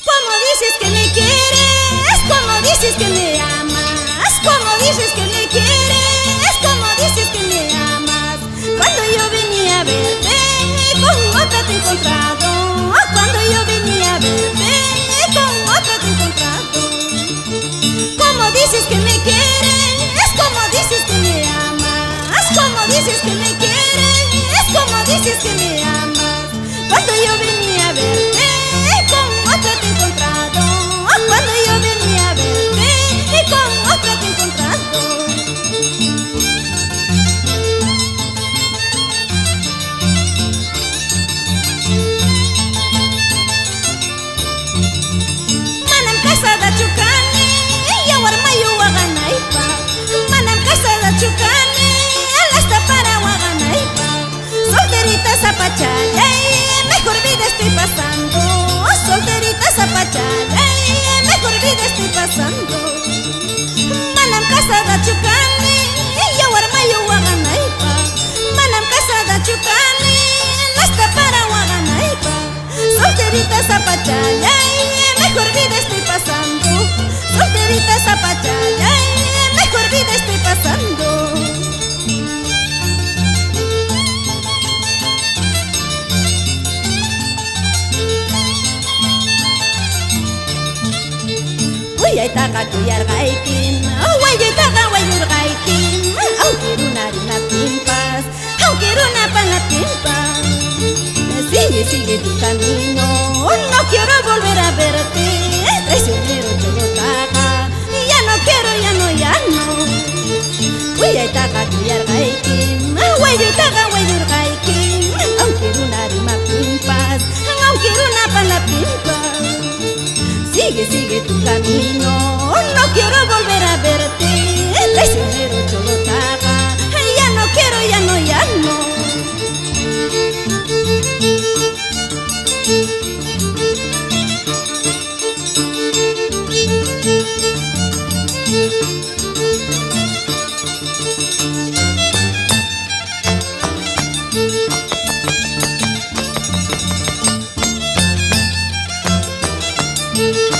Como dices que me quieres, como dices que me amas, como dices que me quieres, como dices que me amas. Cuando yo venía a verte, con otra te he encontrado. Cuando yo venía a verte, con otra te he encontrado. Como dices que me quieres, como dices que me amas, como dices que me quieres, como dices que me amas. Cuando yo venía a verte, con otra te he encontrado. Cuando yo venía a verte, con otra te he encontrado. Manam casada chukani, yawar mayu waganaipa. Manam casada chukani, alasta para waganaipa. Solterita zapachaya, mejor vida estoy pasando. Solterita zapachaya, mejor vida estoy pasando. Manam casada chukani, yawar mayu waganaipa. Manam casada chukani, alasta para waganaipa. Solterita zapachaya, mejor vida estoy pasando. Solterita zapachaya, mejor vida estoy pasando. Wayaytaqa kuyarqaykim, wayaytaqa wayurqaykim. Aunque runarina pimpas, aunque runa pimpas. Sigue tu camino, no quiero volver a verte. Traicionero cholotaqa, ya no quiero, ya no. Wayaytaqa kuyarqaykim, wayaytaqa wayurqaykim. Aunque runarina pimpas, aunque runa pimpas. Sigue tu camino, no quiero volver a verte. Traicionero cholotaqa, ya no quiero, ya no. Thank you.